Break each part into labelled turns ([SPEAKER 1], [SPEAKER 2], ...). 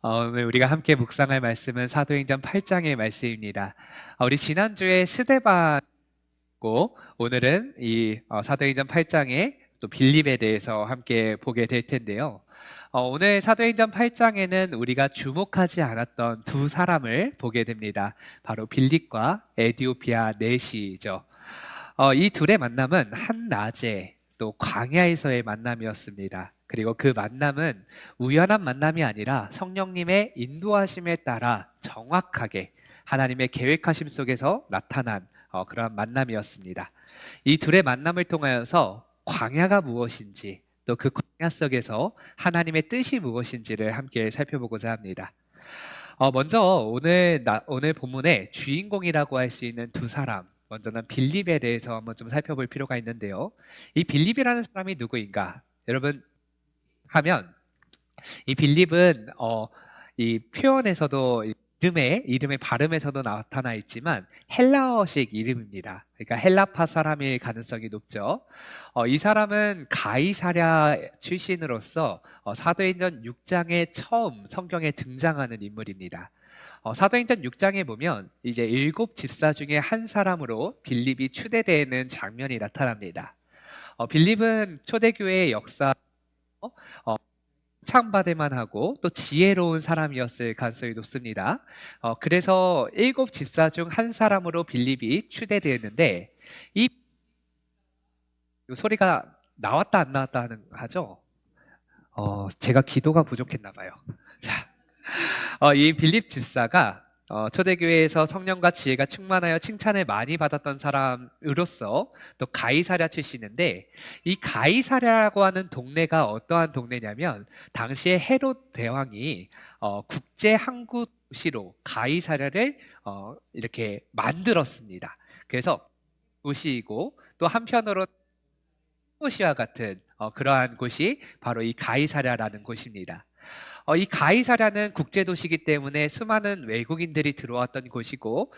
[SPEAKER 1] 오늘 우리가 함께 묵상할 말씀은 사도행전 8장의 말씀입니다. 우리 지난주에 스데반고 오늘은 이 사도행전 8장의 또 빌립에 대해서 함께 보게 될 텐데요. 오늘 사도행전 8장에는 우리가 주목하지 않았던 두 사람을 보게 됩니다. 바로 빌립과 에디오피아 내시죠. 이 둘의 만남은 한낮에 또 광야에서의 만남이었습니다. 그리고 그 만남은 우연한 만남이 아니라 성령님의 인도하심에 따라 정확하게 하나님의 계획하심 속에서 나타난 그러한 만남이었습니다. 이 둘의 만남을 통하여서 광야가 무엇인지 또 그 광야 속에서 하나님의 뜻이 무엇인지를 함께 살펴보고자 합니다. 먼저 오늘 본문의 주인공이라고 할 수 있는 두 사람, 먼저는 빌립에 대해서 한번 좀 살펴볼 필요가 있는데요. 이 빌립이라는 사람이 누구인가? 여러분 하면 이 빌립은 이 표현에서도 이름의 발음에서도 나타나 있지만 헬라어식 이름입니다. 그러니까 헬라파 사람일 가능성이 높죠. 이 사람은 가이사랴 출신으로서 사도행전 6장에 처음 성경에 등장하는 인물입니다. 사도행전 6장에 보면 이제 7집사 중에 한 사람으로 빌립이 추대되는 장면이 나타납니다. 빌립은 초대교회의 역사 칭찬받을만 하고 또 지혜로운 사람이었을 가능성이 높습니다. 그래서 7집사 중 한 사람으로 빌립이 추대되었는데 이 소리가 나왔다 안 나왔다 하죠? 제가 기도가 부족했나 봐요. 자, 이 빌립 집사가 초대교회에서 성령과 지혜가 충만하여 칭찬을 많이 받았던 사람으로서 또 가이사랴 출신인데 이 가이사랴라고 하는 동네가 어떠한 동네냐면 당시에 헤롯 대왕이 국제 항구 도시로 가이사랴를 이렇게 만들었습니다. 그래서 도시이고 또 한편으로 도시와 같은 그러한 곳이 바로 이 가이사랴라는 곳입니다. 이 가이사랴는 국제도시이기 때문에 수많은 외국인들이 들어왔던 곳이고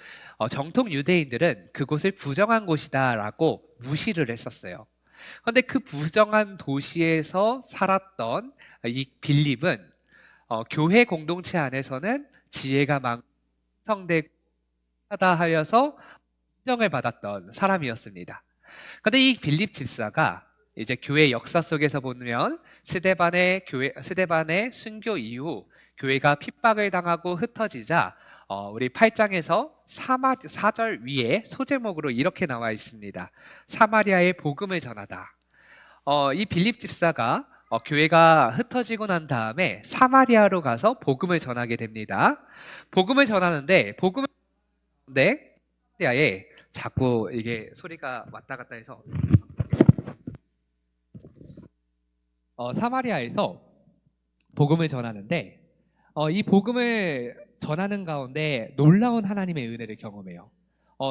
[SPEAKER 1] 정통 유대인들은 그곳을 부정한 곳이다라고 무시를 했었어요. 그런데 그 부정한 도시에서 살았던 이 빌립은 교회 공동체 안에서는 지혜가 많성되다 하여서 인정을 받았던 사람이었습니다. 그런데 이 빌립 집사가 이제 교회 역사 속에서 보면 스데반의 순교 이후 교회가 핍박을 당하고 흩어지자 우리 8장에서 4절 위에 소제목으로 이렇게 나와 있습니다. 사마리아의 복음을 전하다. 이 빌립 집사가 교회가 흩어지고 난 다음에 사마리아로 가서 복음을 전하게 됩니다. 복음을 전하는데 사마리아에 자꾸 이게 소리가 왔다 갔다 해서 사마리아에서 복음을 전하는데 이 복음을 전하는 가운데 놀라운 하나님의 은혜를 경험해요.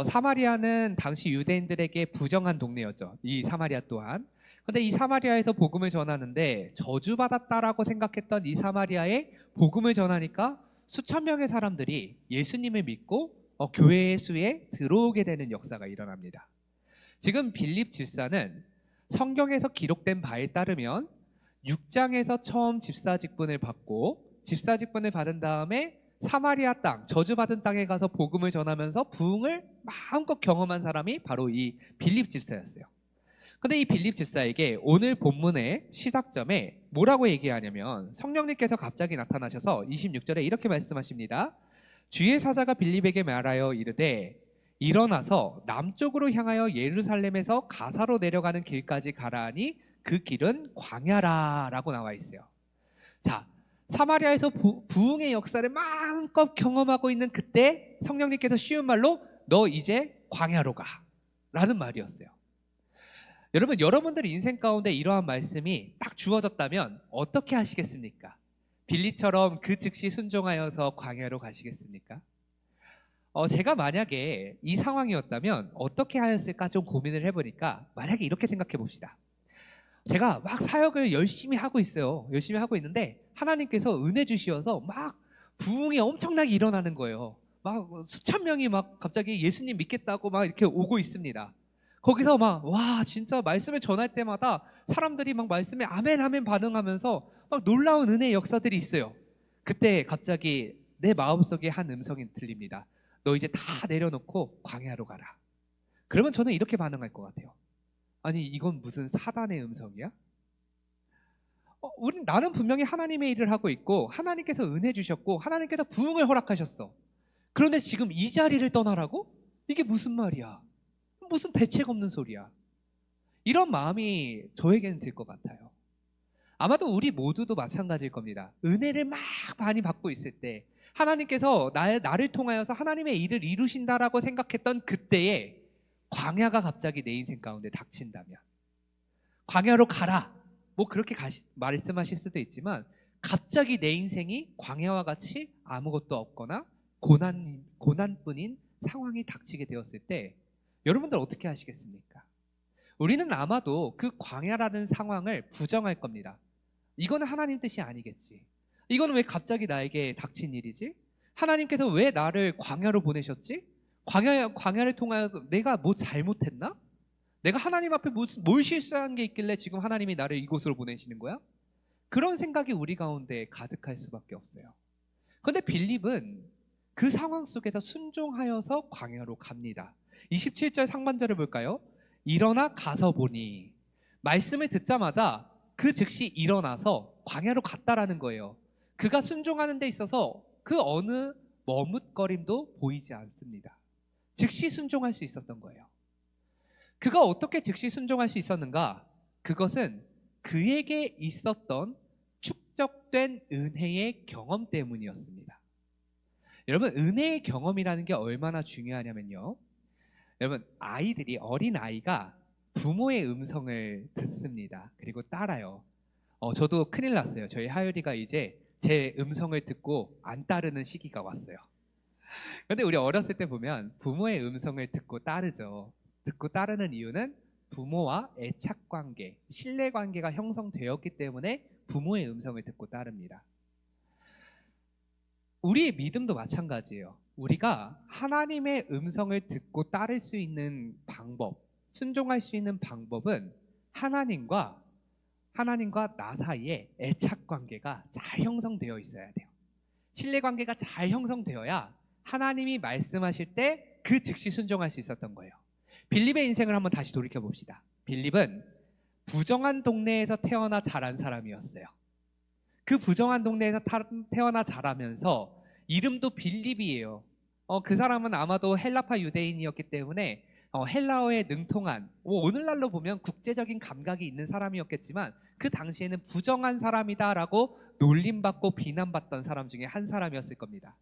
[SPEAKER 1] 사마리아는 당시 유대인들에게 부정한 동네였죠. 이 사마리아 또한. 근데 이 사마리아에서 복음을 전하는데 저주받았다라고 생각했던 이 사마리아에 복음을 전하니까 수천 명의 사람들이 예수님을 믿고 교회의 수에 들어오게 되는 역사가 일어납니다. 지금 빌립 집사는 성경에서 기록된 바에 따르면 6장에서 처음 집사 직분을 받고 집사 직분을 받은 다음에 사마리아 땅, 저주받은 땅에 가서 복음을 전하면서 부흥을 마음껏 경험한 사람이 바로 이 빌립 집사였어요. 근데 이 빌립 집사에게 오늘 본문의 시작점에 뭐라고 얘기하냐면 성령님께서 갑자기 나타나셔서 26절에 이렇게 말씀하십니다. 주의 사자가 빌립에게 말하여 이르되 일어나서 남쪽으로 향하여 예루살렘에서 가사로 내려가는 길까지 가라 하니 그 길은 광야라라고 나와 있어요. 자, 사마리아에서 부흥의 역사를 마음껏 경험하고 있는 그때 성령님께서 쉬운 말로 너 이제 광야로 가 라는 말이었어요. 여러분들 인생 가운데 이러한 말씀이 딱 주어졌다면 어떻게 하시겠습니까? 빌립처럼 그 즉시 순종하여서 광야로 가시겠습니까? 제가 만약에 이 상황이었다면 어떻게 하였을까 좀 고민을 해보니까 만약에 이렇게 생각해 봅시다. 제가 막 사역을 열심히 하고 있어요. 열심히 하고 있는데 하나님께서 은혜 주시어서 막 부흥이 엄청나게 일어나는 거예요. 막 수천 명이 막 갑자기 예수님 믿겠다고 막 이렇게 오고 있습니다. 거기서 막 와 진짜 말씀을 전할 때마다 사람들이 막 말씀에 아멘 아멘 반응하면서 막 놀라운 은혜의 역사들이 있어요. 그때 갑자기 내 마음속에 한 음성이 들립니다. 너 이제 다 내려놓고 광야로 가라. 그러면 저는 이렇게 반응할 것 같아요. 아니, 이건 무슨 사단의 음성이야? 나는 분명히 하나님의 일을 하고 있고 하나님께서 은혜 주셨고 하나님께서 부흥을 허락하셨어. 그런데 지금 이 자리를 떠나라고? 이게 무슨 말이야? 무슨 대책 없는 소리야? 이런 마음이 저에게는 들 것 같아요. 아마도 우리 모두도 마찬가지일 겁니다. 은혜를 막 많이 받고 있을 때 하나님께서 나를 통하여서 하나님의 일을 이루신다라고 생각했던 그때에 광야가 갑자기 내 인생 가운데 닥친다면, 광야로 가라, 뭐 그렇게 말씀하실 수도 있지만 갑자기 내 인생이 광야와 같이 아무것도 없거나 고난뿐인 상황이 닥치게 되었을 때 여러분들 어떻게 하시겠습니까? 우리는 아마도 그 광야라는 상황을 부정할 겁니다. 이거는 하나님 뜻이 아니겠지. 이거는 왜 갑자기 나에게 닥친 일이지? 하나님께서 왜 나를 광야로 보내셨지? 광야를 통하여 내가 뭐 잘못했나? 내가 하나님 앞에 뭘 실수한 게 있길래 지금 하나님이 나를 이곳으로 보내시는 거야? 그런 생각이 우리 가운데 가득할 수밖에 없어요. 그런데 빌립은 그 상황 속에서 순종하여서 광야로 갑니다. 27절 상반절을 볼까요? 일어나 가서 보니, 말씀을 듣자마자 그 즉시 일어나서 광야로 갔다라는 거예요. 그가 순종하는 데 있어서 그 어느 머뭇거림도 보이지 않습니다. 즉시 순종할 수 있었던 거예요. 그가 어떻게 즉시 순종할 수 있었는가? 그것은 그에게 있었던 축적된 은혜의 경험 때문이었습니다. 여러분, 은혜의 경험이라는 게 얼마나 중요하냐면요, 여러분, 어린 아이가 부모의 음성을 듣습니다. 그리고 따라요. 저도 큰일 났어요. 저희 하율이가 이제 제 음성을 듣고 안 따르는 시기가 왔어요. 근데 우리 어렸을 때 보면 부모의 음성을 듣고 따르죠. 듣고 따르는 이유는 부모와 애착 관계, 신뢰 관계가 형성되었기 때문에 부모의 음성을 듣고 따릅니다. 우리의 믿음도 마찬가지예요. 우리가 하나님의 음성을 듣고 따를 수 있는 방법, 순종할 수 있는 방법은 하나님과 나 사이에 애착 관계가 잘 형성되어 있어야 돼요. 신뢰 관계가 잘 형성되어야 하나님이 말씀하실 때 그 즉시 순종할 수 있었던 거예요. 빌립의 인생을 한번 다시 돌이켜 봅시다. 빌립은 부정한 동네에서 태어나 자란 사람이었어요. 그 부정한 동네에서 태어나 자라면서 이름도 빌립이에요. 그 사람은 아마도 헬라파 유대인이었기 때문에 헬라어에 능통한, 오늘날로 보면 국제적인 감각이 있는 사람이었겠지만 그 당시에는 부정한 사람이다라고 놀림받고 비난받던 사람 중에 한 사람이었을 겁니다.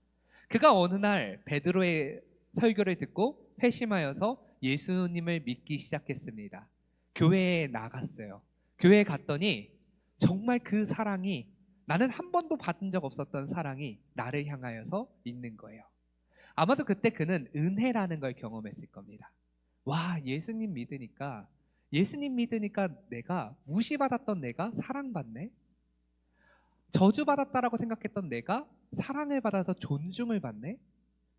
[SPEAKER 1] 그가 어느 날 베드로의 설교를 듣고 회심하여서 예수님을 믿기 시작했습니다. 교회에 나갔어요. 교회에 갔더니 정말 그 사랑이, 나는 한 번도 받은 적 없었던 사랑이 나를 향하여서 있는 거예요. 아마도 그때 그는 은혜라는 걸 경험했을 겁니다. 와, 예수님 믿으니까 내가 무시받았던 내가 사랑받네? 저주받았다라고 생각했던 내가 사랑을 받아서 존중을 받네?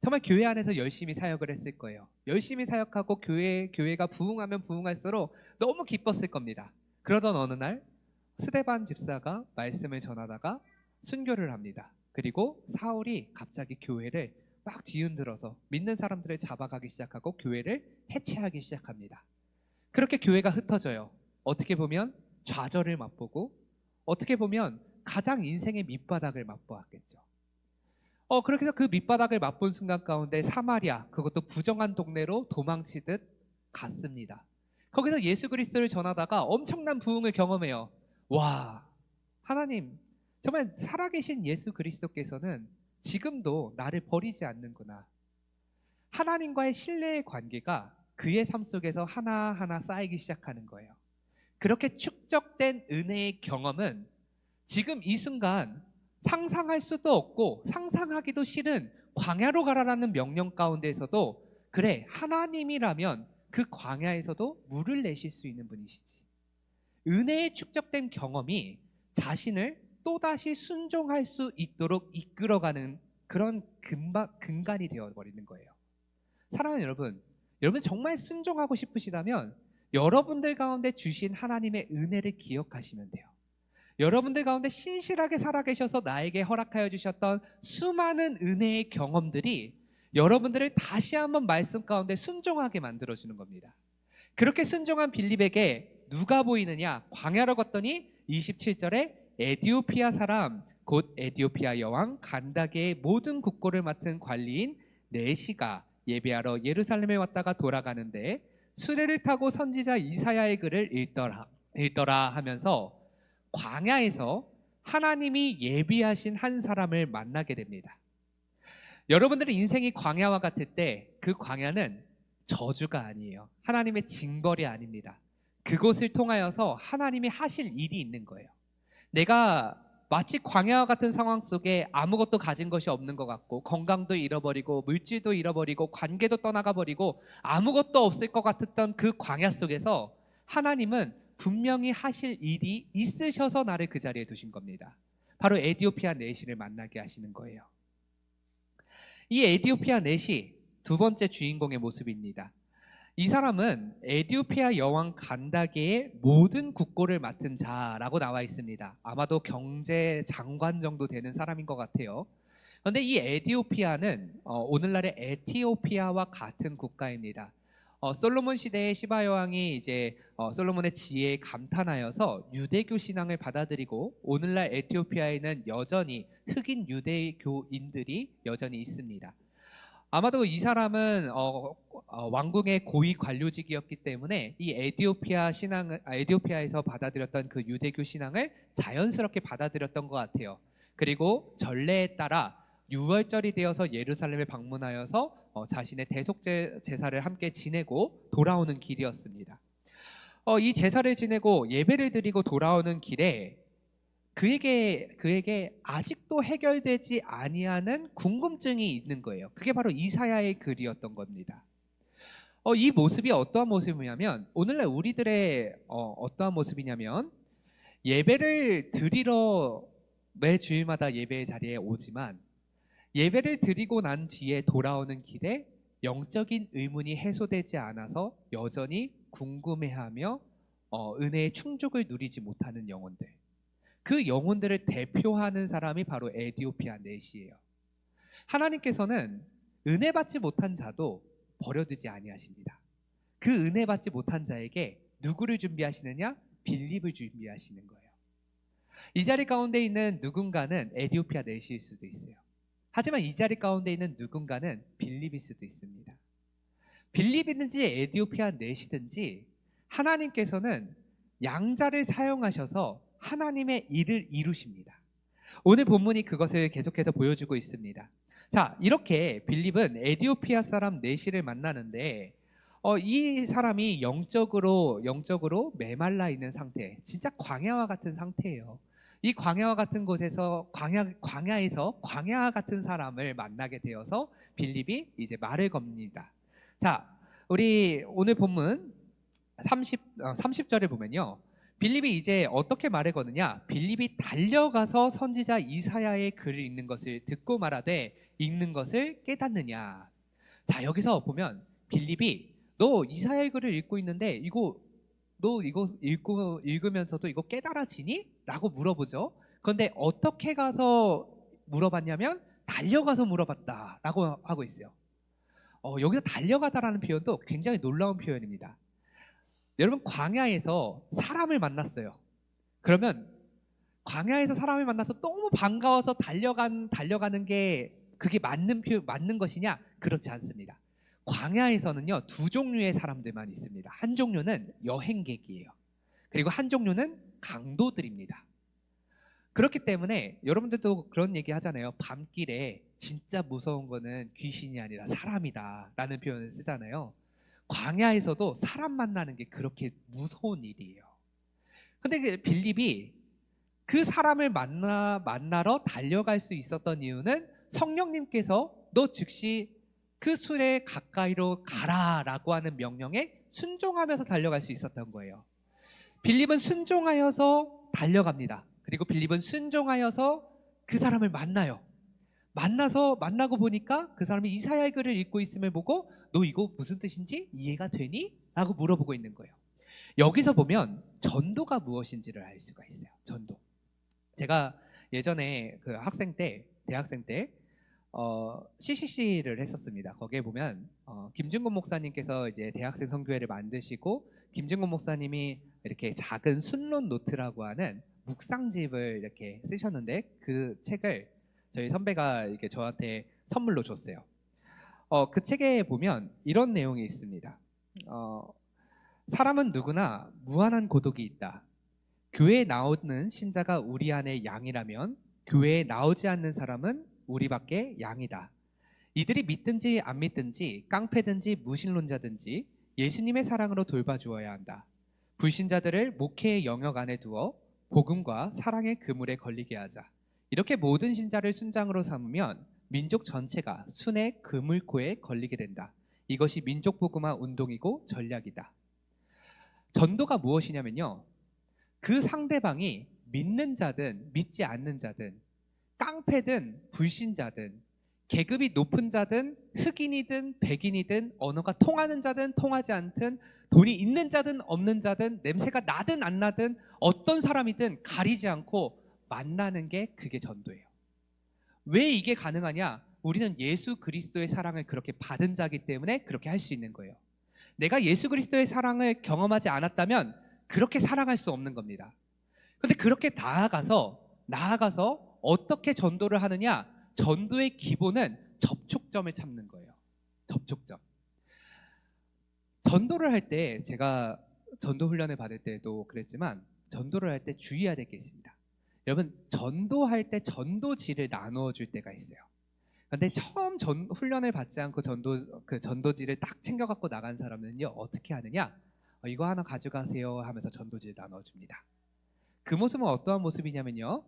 [SPEAKER 1] 정말 교회 안에서 열심히 사역을 했을 거예요. 열심히 사역하고 교회가 부흥하면 부흥할수록 너무 기뻤을 겁니다. 그러던 어느 날 스데반 집사가 말씀을 전하다가 순교를 합니다. 그리고 사울이 갑자기 교회를 막 뒤흔들어서 믿는 사람들을 잡아가기 시작하고 교회를 해체하기 시작합니다. 그렇게 교회가 흩어져요. 어떻게 보면 좌절을 맛보고, 어떻게 보면 가장 인생의 밑바닥을 맛보았겠죠. 그렇게 해서 그 밑바닥을 맛본 순간 가운데 사마리아, 그것도 부정한 동네로 도망치듯 갔습니다. 거기서 예수 그리스도를 전하다가 엄청난 부흥을 경험해요. 와, 하나님, 정말 살아계신 예수 그리스도께서는 지금도 나를 버리지 않는구나. 하나님과의 신뢰의 관계가 그의 삶 속에서 하나하나 쌓이기 시작하는 거예요. 그렇게 축적된 은혜의 경험은 지금 이 순간 상상할 수도 없고 상상하기도 싫은 광야로 가라라는 명령 가운데에서도, 그래, 하나님이라면 그 광야에서도 물을 내실 수 있는 분이시지. 은혜에 축적된 경험이 자신을 또다시 순종할 수 있도록 이끌어가는 그런 근간이 되어버리는 거예요. 사랑하는 여러분 정말 순종하고 싶으시다면 여러분들 가운데 주신 하나님의 은혜를 기억하시면 돼요. 여러분들 가운데 신실하게 살아계셔서 나에게 허락하여 주셨던 수많은 은혜의 경험들이 여러분들을 다시 한번 말씀 가운데 순종하게 만들어주는 겁니다. 그렇게 순종한 빌립에게 누가 보이느냐? 광야로 걷더니 27절에 에디오피아 사람 곧 에디오피아 여왕 간다게의 모든 국고를 맡은 관리인 네시가 예배하러 예루살렘에 왔다가 돌아가는데 수레를 타고 선지자 이사야의 글을 읽더라 하면서 광야에서 하나님이 예비하신 한 사람을 만나게 됩니다. 여러분들의 인생이 광야와 같을 때 그 광야는 저주가 아니에요. 하나님의 징벌이 아닙니다. 그곳을 통하여서 하나님이 하실 일이 있는 거예요. 내가 마치 광야와 같은 상황 속에 아무것도 가진 것이 없는 것 같고 건강도 잃어버리고 물질도 잃어버리고 관계도 떠나가 버리고 아무것도 없을 것 같았던 그 광야 속에서 하나님은 분명히 하실 일이 있으셔서 나를 그 자리에 두신 겁니다. 바로 에디오피아 내시를 만나게 하시는 거예요. 이 에디오피아 넷이 두 번째 주인공의 모습입니다. 이 사람은 에디오피아 여왕 간다게의 모든 국고를 맡은 자라고 나와 있습니다. 아마도 경제 장관 정도 되는 사람인 것 같아요. 그런데 이 에디오피아는 오늘날의 에티오피아와 같은 국가입니다. 솔로몬 시대의 시바 여왕이 이제 솔로몬의 지혜에 감탄하여서 유대교 신앙을 받아들이고 오늘날 에티오피아에는 여전히 흑인 유대교인들이 여전히 있습니다. 아마도 이 사람은 왕궁의 고위 관료직이었기 때문에 이 에디오피아에서 받아들였던 그 유대교 신앙을 자연스럽게 받아들였던 것 같아요. 그리고 전례에 따라 6월절이 되어서 예루살렘에 방문하여서 자신의 대속 제사를 함께 지내고 돌아오는 길이었습니다. 이 제사를 지내고 예배를 드리고 돌아오는 길에 그에게 아직도 해결되지 아니하는 궁금증이 있는 거예요. 그게 바로 이사야의 글이었던 겁니다. 이 모습이 어떠한 모습이냐면 오늘날 우리들의 어떠한 모습이냐면 예배를 드리러 매 주일마다 예배의 자리에 오지만 예배를 드리고 난 뒤에 돌아오는 길에 영적인 의문이 해소되지 않아서 여전히 궁금해하며 은혜의 충족을 누리지 못하는 영혼들. 그 영혼들을 대표하는 사람이 바로 에디오피아 넷이에요. 하나님께서는 은혜 받지 못한 자도 버려두지 아니하십니다. 그 은혜 받지 못한 자에게 누구를 준비하시느냐? 빌립을 준비하시는 거예요. 이 자리 가운데 있는 누군가는 에디오피아 넷일 수도 있어요. 하지만 이 자리 가운데 있는 누군가는 빌립일 수도 있습니다. 빌립이든지 에디오피아 넷이든지 하나님께서는 양자를 사용하셔서 하나님의 일을 이루십니다. 오늘 본문이 그것을 계속해서 보여주고 있습니다. 자, 이렇게 빌립은 에디오피아 사람 네시를 만나는데 이 사람이 영적으로 메말라 있는 상태, 진짜 광야와 같은 상태예요. 이 광야와 같은 곳에서 광야에서 광야 같은 사람을 만나게 되어서 빌립이 이제 말을 겁니다. 자, 우리 오늘 본문 30절에 보면요. 빌립이 이제 어떻게 말을 거느냐? 빌립이 달려가서 선지자 이사야의 글을 읽는 것을 듣고 말하되 읽는 것을 깨닫느냐? 자, 여기서 보면 빌립이 너 이사야의 글을 읽고 있는데 너 이거 읽으면서도 이거 깨달아지니? 라고 물어보죠. 그런데 어떻게 가서 물어봤냐면 달려가서 물어봤다라고 하고 있어요. 여기서 달려가다라는 표현도 굉장히 놀라운 표현입니다. 여러분 광야에서 사람을 만났어요. 그러면 광야에서 사람을 만나서 너무 반가워서 달려가는 게 그게 맞는 것이냐? 그렇지 않습니다. 광야에서는요 두 종류의 사람들만 있습니다. 한 종류는 여행객이에요. 그리고 한 종류는 강도들입니다. 그렇기 때문에 여러분들도 그런 얘기 하잖아요. 밤길에 진짜 무서운 거는 귀신이 아니라 사람이다 라는 표현을 쓰잖아요. 광야에서도 사람 만나는 게 그렇게 무서운 일이에요. 근데 그 빌립이 그 사람을 만나러 달려갈 수 있었던 이유는 성령님께서 너 즉시 그 술에 가까이로 가라라고 하는 명령에 순종하면서 달려갈 수 있었던 거예요. 빌립은 순종하여서 달려갑니다. 그리고 빌립은 순종하여서 그 사람을 만나요. 만나고 보니까 그 사람이 이사야의 글을 읽고 있음을 보고 너 이거 무슨 뜻인지 이해가 되니? 라고 물어보고 있는 거예요. 여기서 보면 전도가 무엇인지를 알 수가 있어요. 전도. 제가 예전에 그 학생 때, 대학생 때 CCC를 했었습니다. 거기에 보면 김준곤 목사님께서 이제 대학생 선교회를 만드시고 김준곤 목사님이 이렇게 작은 순론 노트라고 하는 묵상집을 이렇게 쓰셨는데 그 책을 저희 선배가 이렇게 저한테 선물로 줬어요. 그 책에 보면 이런 내용이 있습니다. 사람은 누구나 무한한 고독이 있다. 교회에 나오는 신자가 우리 안에 양이라면 교회에 나오지 않는 사람은 우리밖에 양이다. 이들이 믿든지 안 믿든지 깡패든지 무신론자든지 예수님의 사랑으로 돌봐주어야 한다. 불신자들을 목회의 영역 안에 두어 복음과 사랑의 그물에 걸리게 하자. 이렇게 모든 신자를 순장으로 삼으면 민족 전체가 순의 그물코에 걸리게 된다. 이것이 민족 복음화 운동이고 전략이다. 전도가 무엇이냐면요, 그 상대방이 믿는 자든 믿지 않는 자든 깡패든 불신자든 계급이 높은 자든 흑인이든 백인이든 언어가 통하는 자든 통하지 않든 돈이 있는 자든 없는 자든 냄새가 나든 안 나든 어떤 사람이든 가리지 않고 만나는 게 그게 전도예요. 왜 이게 가능하냐? 우리는 예수 그리스도의 사랑을 그렇게 받은 자이기 때문에 그렇게 할 수 있는 거예요. 내가 예수 그리스도의 사랑을 경험하지 않았다면 그렇게 사랑할 수 없는 겁니다. 그런데 그렇게 나아가서 어떻게 전도를 하느냐? 전도의 기본은 접촉점을 찾는 거예요. 접촉점. 전도를 할 때, 제가 전도 훈련을 받을 때도 그랬지만 전도를 할 때 주의해야 될 게 있습니다. 여러분, 전도할 때 전도지를 나누어 줄 때가 있어요. 근데 처음 훈련을 받지 않고 전도지를 딱 챙겨 갖고 나간 사람은요, 어떻게 하느냐? 이거 하나 가져가세요 하면서 전도지를 나눠 줍니다. 그 모습은 어떠한 모습이냐면요,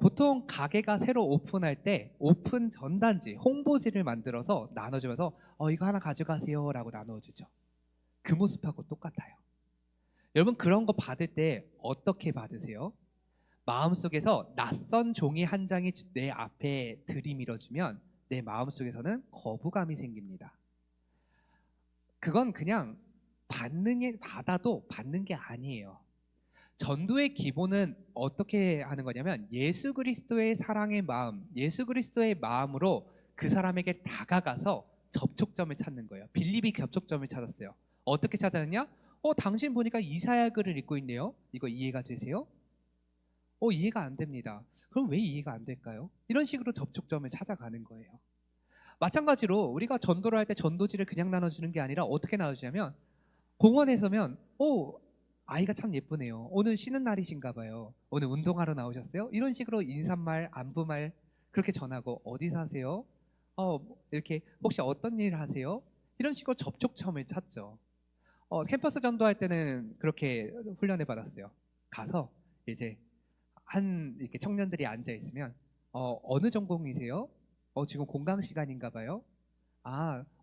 [SPEAKER 1] 보통 가게가 새로 오픈할 때 오픈 전단지, 홍보지를 만들어서 나눠주면서 이거 하나 가져가세요 라고 나눠주죠. 그 모습하고 똑같아요. 여러분, 그런 거 받을 때 어떻게 받으세요? 마음속에서 낯선 종이 한 장이 내 앞에 들이밀어주면 내 마음속에서는 거부감이 생깁니다. 그건 그냥 받아도 받는 게 아니에요. 전도의 기본은 어떻게 하는 거냐면 예수 그리스도의 사랑의 마음, 예수 그리스도의 마음으로 그 사람에게 다가가서 접촉점을 찾는 거예요. 빌립이 접촉점을 찾았어요. 어떻게 찾았느냐? 당신 보니까 이사야 글을 읽고 있네요. 이거 이해가 되세요? 이해가 안 됩니다. 그럼 왜 이해가 안 될까요? 이런 식으로 접촉점을 찾아가는 거예요. 마찬가지로 우리가 전도를 할 때 전도지를 그냥 나눠주는 게 아니라 어떻게 나눠주냐면 공원에서면 아이가 참 예쁘네요. 오늘 쉬는 날이신가 봐요. 오늘 운동하러 나오셨어요? 이런 식으로 인사말, 안부말 그렇게 전하고 어디 사세요? 이렇게 혹시 어떤 일 하세요? 이런 식으로 접촉점을 찾죠. 캠퍼스 전도할 때는 그렇게 훈련을 받았어요. 가서 이제 이렇게 청년들이 앉아 있으면 어느 전공이세요? 지금 공강 시간인가 봐요.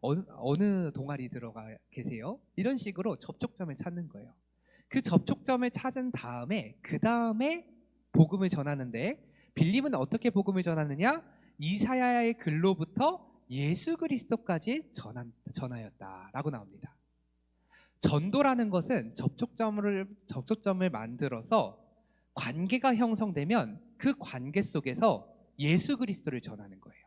[SPEAKER 1] 어느 동아리 들어가 계세요? 이런 식으로 접촉점을 찾는 거예요. 그 접촉점을 찾은 다음에 그 다음에 복음을 전하는데 빌립은 어떻게 복음을 전하느냐? 이사야의 글로부터 예수 그리스도까지 전하였다라고 나옵니다. 전도라는 것은 접촉점을 만들어서 관계가 형성되면 그 관계 속에서 예수 그리스도를 전하는 거예요.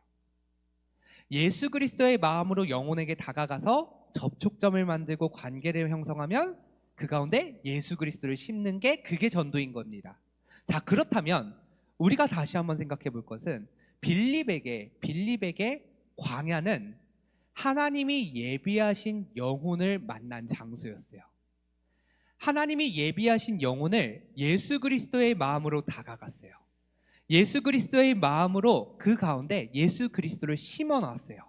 [SPEAKER 1] 예수 그리스도의 마음으로 영혼에게 다가가서 접촉점을 만들고 관계를 형성하면 그 가운데 예수 그리스도를 심는 게 그게 전도인 겁니다. 자, 그렇다면 우리가 다시 한번 생각해 볼 것은 빌립에게 광야는 하나님이 예비하신 영혼을 만난 장소였어요. 하나님이 예비하신 영혼을 예수 그리스도의 마음으로 다가갔어요. 예수 그리스도의 마음으로 그 가운데 예수 그리스도를 심어 놨어요.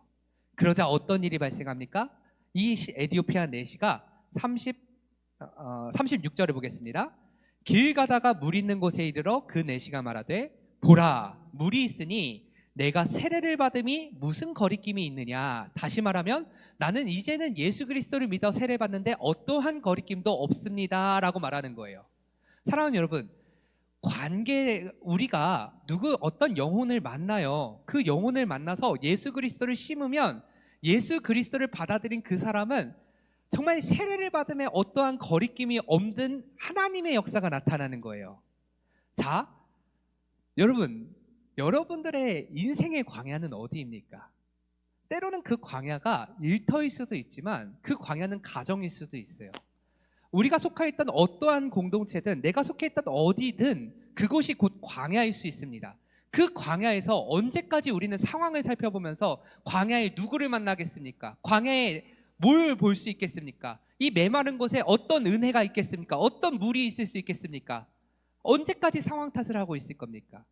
[SPEAKER 1] 그러자 어떤 일이 발생합니까? 이 에디오피아 내시가 36절을 보겠습니다. 길 가다가 물 있는 곳에 이르러 그 내시가 말하되 보라, 물이 있으니 내가 세례를 받음이 무슨 거리낌이 있느냐. 다시 말하면 나는 이제는 예수 그리스도를 믿어 세례받는데 어떠한 거리낌도 없습니다 라고 말하는 거예요. 사랑하는 여러분, 우리가 어떤 영혼을 만나요. 그 영혼을 만나서 예수 그리스도를 심으면 예수 그리스도를 받아들인 그 사람은 정말 세례를 받음에 어떠한 거리낌이 없는 하나님의 역사가 나타나는 거예요. 자, 여러분, 여러분들의 인생의 광야는 어디입니까? 때로는 그 광야가 일터일 수도 있지만 그 광야는 가정일 수도 있어요. 우리가 속해 있던 어떠한 공동체든 내가 속해 있던 어디든 그곳이 곧 광야일 수 있습니다. 그 광야에서 언제까지 우리는 상황을 살펴보면서 광야에 누구를 만나겠습니까? 광야에 뭘 볼 수 있겠습니까? 이 메마른 곳에 어떤 은혜가 있겠습니까? 어떤 물이 있을 수 있겠습니까? 언제까지 상황 탓을 하고 있을 겁니까?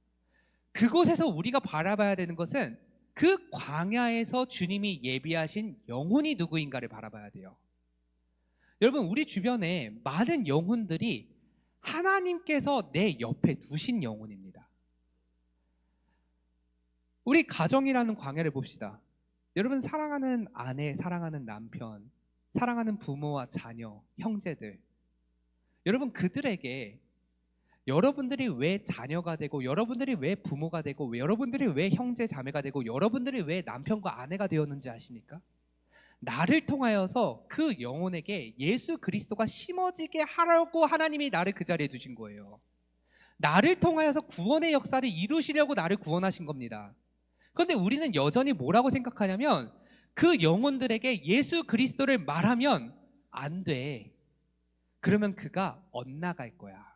[SPEAKER 1] 그곳에서 우리가 바라봐야 되는 것은 그 광야에서 주님이 예비하신 영혼이 누구인가를 바라봐야 돼요. 여러분, 우리 주변에 많은 영혼들이 하나님께서 내 옆에 두신 영혼입니다. 우리 가정이라는 광야를 봅시다. 여러분, 사랑하는 아내, 사랑하는 남편, 사랑하는 부모와 자녀, 형제들, 여러분, 그들에게 여러분들이 왜 자녀가 되고, 여러분들이 왜 부모가 되고, 여러분들이 왜 형제 자매가 되고, 여러분들이 왜 남편과 아내가 되었는지 아십니까? 나를 통하여서 그 영혼에게 예수 그리스도가 심어지게 하라고 하나님이 나를 그 자리에 두신 거예요. 나를 통하여서 구원의 역사를 이루시려고 나를 구원하신 겁니다. 그런데 우리는 여전히 뭐라고 생각하냐면 그 영혼들에게 예수 그리스도를 말하면 안 돼. 그러면 그가 엇나갈 거야.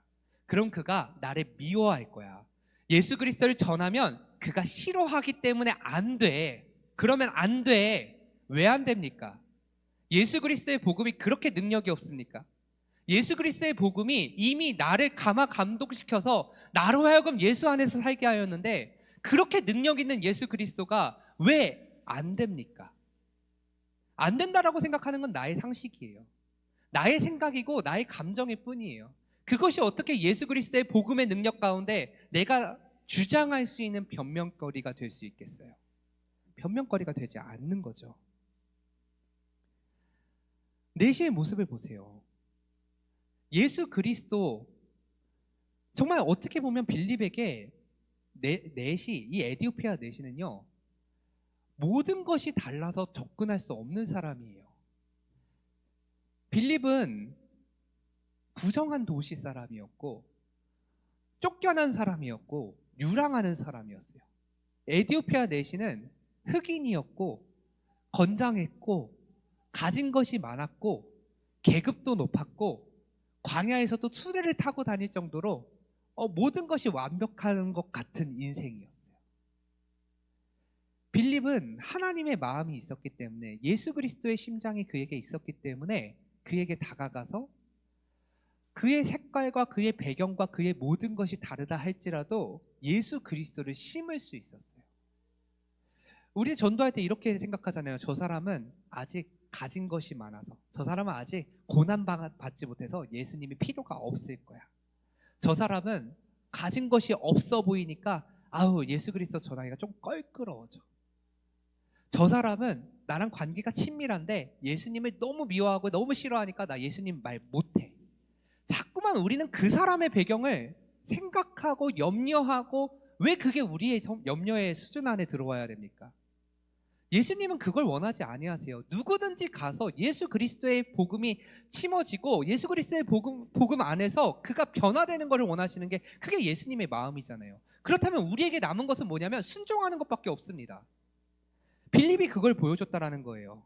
[SPEAKER 1] 그럼 그가 나를 미워할 거야. 예수 그리스도를 전하면 그가 싫어하기 때문에 안 돼. 그러면 안 돼. 왜 안 됩니까? 예수 그리스도의 복음이 그렇게 능력이 없습니까? 예수 그리스도의 복음이 이미 나를 감화 감동시켜서 나로 하여금 예수 안에서 살게 하였는데 그렇게 능력 있는 예수 그리스도가 왜 안 됩니까? 안 된다라고 생각하는 건 나의 상식이에요. 나의 생각이고 나의 감정일 뿐이에요. 그것이 어떻게 예수 그리스도의 복음의 능력 가운데 내가 주장할 수 있는 변명거리가 될 수 있겠어요? 변명거리가 되지 않는 거죠. 내시의 모습을 보세요. 예수 그리스도, 정말 어떻게 보면 빌립에게 넷이, 이 에디오피아 넷이는요, 모든 것이 달라서 접근할 수 없는 사람이에요. 빌립은 부정한 도시 사람이었고 쫓겨난 사람이었고 유랑하는 사람이었어요. 에디오피아 내시는 흑인이었고 건장했고 가진 것이 많았고 계급도 높았고 광야에서도 수레를 타고 다닐 정도로 모든 것이 완벽한 것 같은 인생이었어요. 빌립은 하나님의 마음이 있었기 때문에, 예수 그리스도의 심장이 그에게 있었기 때문에 그에게 다가가서 그의 색깔과 그의 배경과 그의 모든 것이 다르다 할지라도 예수 그리스도를 심을 수 있었어요. 우리 전도할 때 이렇게 생각하잖아요. 저 사람은 아직 가진 것이 많아서, 저 사람은 아직 고난받지 못해서 예수님이 필요가 없을 거야. 저 사람은 가진 것이 없어 보이니까 아우, 예수 그리스도 전하기가 좀 껄끄러워져. 저 사람은 나랑 관계가 친밀한데 예수님을 너무 미워하고 너무 싫어하니까 나 예수님 말 못해. 자꾸만 우리는 그 사람의 배경을 생각하고 염려하고, 왜 그게 우리의 염려의 수준 안에 들어와야 됩니까? 예수님은 그걸 원하지 아니하세요. 누구든지 가서 예수 그리스도의 복음이 심어지고 예수 그리스도의 복음 안에서 그가 변화되는 것을 원하시는 게, 그게 예수님의 마음이잖아요. 그렇다면 우리에게 남은 것은 뭐냐면 순종하는 것밖에 없습니다. 빌립이 그걸 보여줬다라는 거예요.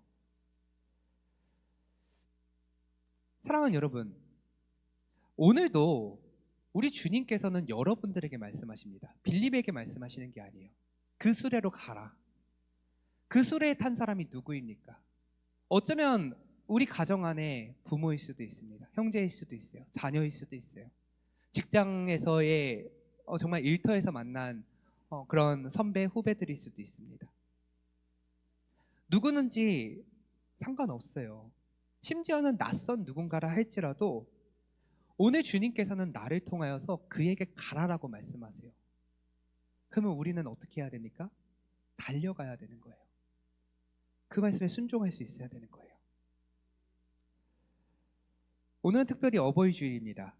[SPEAKER 1] 사랑하는 여러분, 오늘도 우리 주님께서는 여러분들에게 말씀하십니다. 빌립에게 말씀하시는 게 아니에요. 그 수레로 가라. 그 수레에 탄 사람이 누구입니까? 어쩌면 우리 가정 안에 부모일 수도 있습니다. 형제일 수도 있어요. 자녀일 수도 있어요. 직장에서의 정말 일터에서 만난 그런 선배, 후배들일 수도 있습니다. 누구는지 상관없어요. 심지어는 낯선 누군가라 할지라도 오늘 주님께서는 나를 통하여서 그에게 가라라고 말씀하세요. 그러면 우리는 어떻게 해야 됩니까? 달려가야 되는 거예요. 그 말씀에 순종할 수 있어야 되는 거예요. 오늘은 특별히 어버이 주일입니다.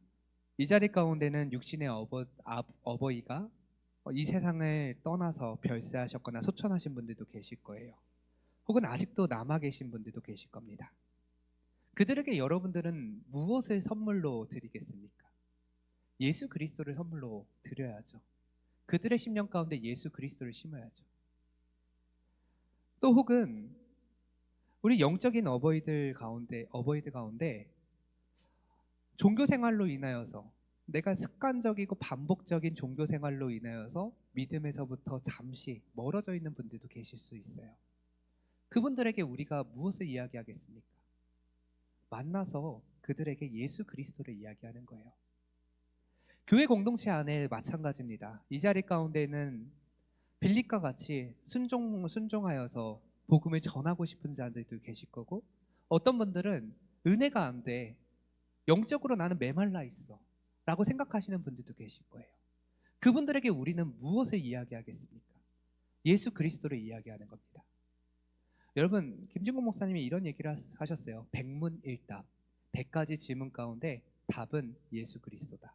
[SPEAKER 1] 이 자리 가운데는 육신의 어버이가 이 세상을 떠나서 별세하셨거나 소천하신 분들도 계실 거예요. 혹은 아직도 남아 계신 분들도 계실 겁니다. 그들에게 여러분들은 무엇을 선물로 드리겠습니까? 예수 그리스도를 선물로 드려야죠. 그들의 심령 가운데 예수 그리스도를 심어야죠. 또 혹은 우리 영적인 어버이들 가운데 종교 생활로 인하여서, 내가 습관적이고 반복적인 종교 생활로 인하여서 믿음에서부터 잠시 멀어져 있는 분들도 계실 수 있어요. 그분들에게 우리가 무엇을 이야기하겠습니까? 만나서 그들에게 예수 그리스도를 이야기하는 거예요. 교회 공동체 안에 마찬가지입니다. 이 자리 가운데는 빌립과 같이 순종하여서 복음을 전하고 싶은 자들도 계실 거고, 어떤 분들은 은혜가 안 돼, 영적으로 나는 메말라 있어 라고 생각하시는 분들도 계실 거예요. 그분들에게 우리는 무엇을 이야기하겠습니까? 예수 그리스도를 이야기하는 겁니다. 여러분, 김진국 목사님이 이런 얘기를 하셨어요. 백문일답, 100가지 질문 가운데 답은 예수 그리스도다.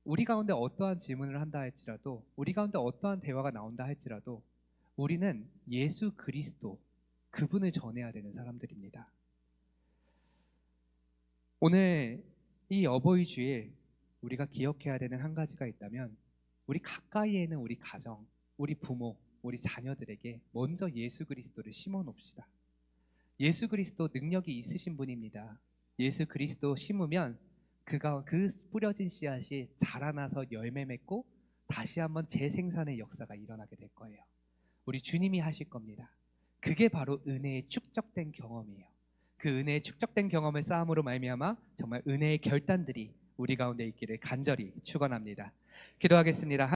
[SPEAKER 1] 우리 가운데 어떠한 질문을 한다 할지라도, 우리 가운데 어떠한 대화가 나온다 할지라도 우리는 예수 그리스도, 그분을 전해야 되는 사람들입니다. 오늘 이 어버이 주일 우리가 기억해야 되는 한 가지가 있다면, 우리 가까이에 있는 우리 가정, 우리 부모, 우리 자녀들에게 먼저 예수 그리스도를 심어 놓읍시다. 예수 그리스도 능력이 있으신 분입니다. 예수 그리스도 심으면 그 뿌려진 씨앗이 자라나서 열매 맺고 다시 한번 재생산의 역사가 일어나게 될 거예요. 우리 주님이 하실 겁니다. 그게 바로 은혜의 축적된 경험이에요. 그 은혜의 축적된 경험을 쌓음으로 말미암아 정말 은혜의 결단들이 우리 가운데 있기를 간절히 축원합니다. 기도하겠습니다.